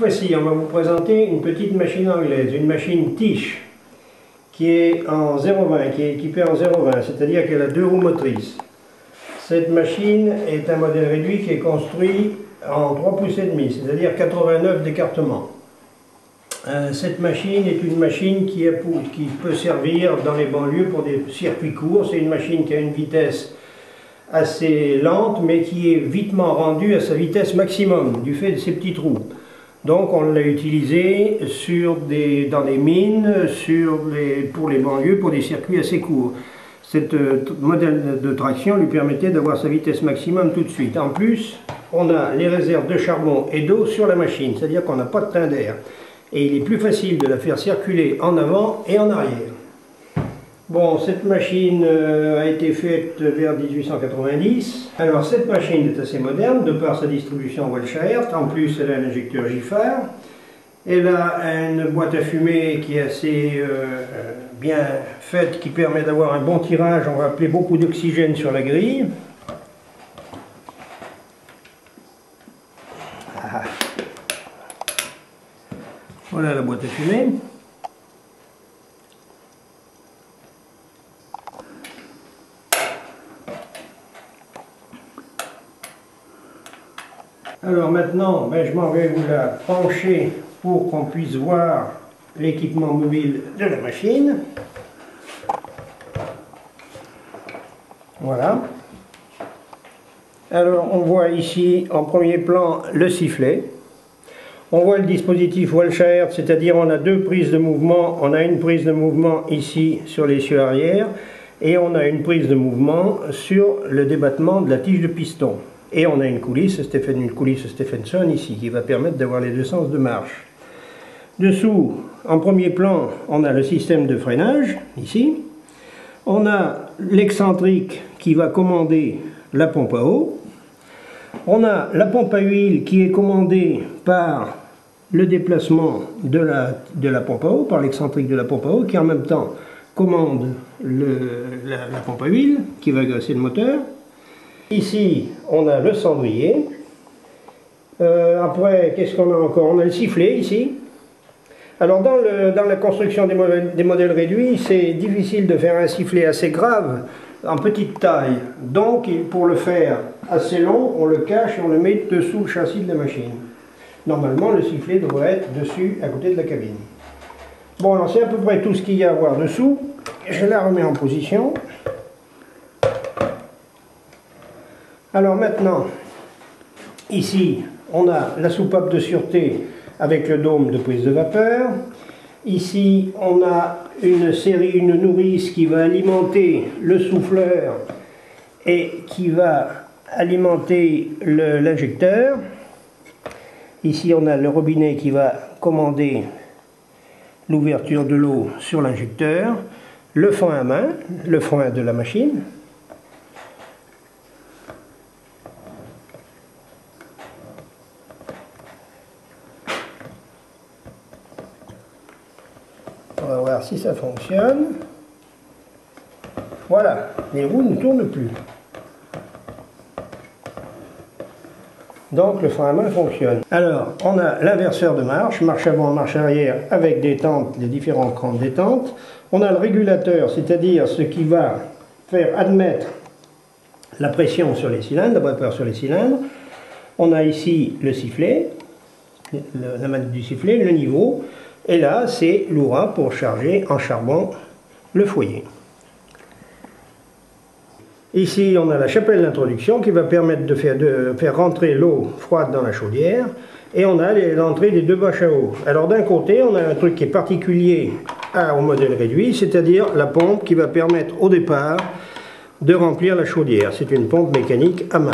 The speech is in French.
fois-ci, on va vous présenter une petite machine anglaise, une machine Tisch, qui est en 0,20, qui est équipée en 0,20, c'est-à-dire qu'elle a 2 roues motrices. Cette machine est un modèle réduit qui est construit en 3,5 pouces, c'est-à-dire 89 d'écartement. Cette machine est une machine qui peut servir dans les banlieues pour des circuits courts. C'est une machine qui a une vitesse assez lente, mais qui est vitement rendue à sa vitesse maximum, du fait de ses petits trous. Donc on l'a utilisé dans les mines, pour les banlieues, pour des circuits assez courts. Cette modèle de traction lui permettait d'avoir sa vitesse maximum tout de suite. En plus, on a les réserves de charbon et d'eau sur la machine, c'est-à-dire qu'on n'a pas de train d'air. Et il est plus facile de la faire circuler en avant et en arrière. Bon, cette machine a été faite vers 1890. Alors cette machine est assez moderne de par sa distribution Welch-Aert. En plus, elle a un injecteur Giffard. Elle a une boîte à fumée qui est assez bien faite, qui permet d'avoir un bon tirage. On va appeler beaucoup d'oxygène sur la grille. Voilà la boîte à fumée. Alors maintenant, je m'en vais vous la pencher pour qu'on puisse voir l'équipement mobile de la machine. Voilà. Alors on voit ici en premier plan le sifflet. On voit le dispositif Welch-Aert, c'est-à-dire on a 2 prises de mouvement. On a une prise de mouvement ici sur l'essieu arrière et on a une prise de mouvement sur le débattement de la tige de piston. Et on a une coulisse Stephenson ici qui va permettre d'avoir les 2 sens de marche. Dessous, en premier plan, on a le système de freinage ici. On a l'excentrique qui va commander la pompe à eau. On a la pompe à huile qui est commandée par le déplacement de la pompe à eau, par l'excentrique de la pompe à eau, qui en même temps commande la pompe à huile qui va graisser le moteur. Ici, on a le cendrier. Après, qu'est-ce qu'on a encore? On a le sifflet ici. Alors dans la construction des modèles réduits, c'est difficile de faire un sifflet assez grave en petite taille. Donc pour le faire assez long, on le cache et on le met dessous le châssis de la machine. Normalement le sifflet devrait être dessus à côté de la cabine. Bon, alors c'est à peu près tout ce qu'il y a à voir dessous. Je la remets en position. Alors maintenant, ici on a la soupape de sûreté avec le dôme de prise de vapeur. Ici, on a une nourrice qui va alimenter le souffleur et qui va alimenter l'injecteur. Ici, on a le robinet qui va commander l'ouverture de l'eau sur l'injecteur. Le frein à main, le frein de la machine. On va voir si ça fonctionne. Voilà, les roues ne tournent plus. Donc le frein à main fonctionne. Alors, on a l'inverseur de marche avant, marche arrière, avec des tentes, les différents crans de détente. On a le régulateur, c'est-à-dire ce qui va faire admettre la pression sur les cylindres, la vapeur sur les cylindres. On a ici le sifflet, la manette du sifflet, le niveau. Et là, c'est l'oura pour charger en charbon le foyer. Ici, on a la chapelle d'introduction qui va permettre de faire rentrer l'eau froide dans la chaudière. Et on a l'entrée des 2 bâches à eau. Alors d'un côté, on a un truc qui est particulier au modèle réduit, c'est-à-dire la pompe qui va permettre au départ de remplir la chaudière. C'est une pompe mécanique à main.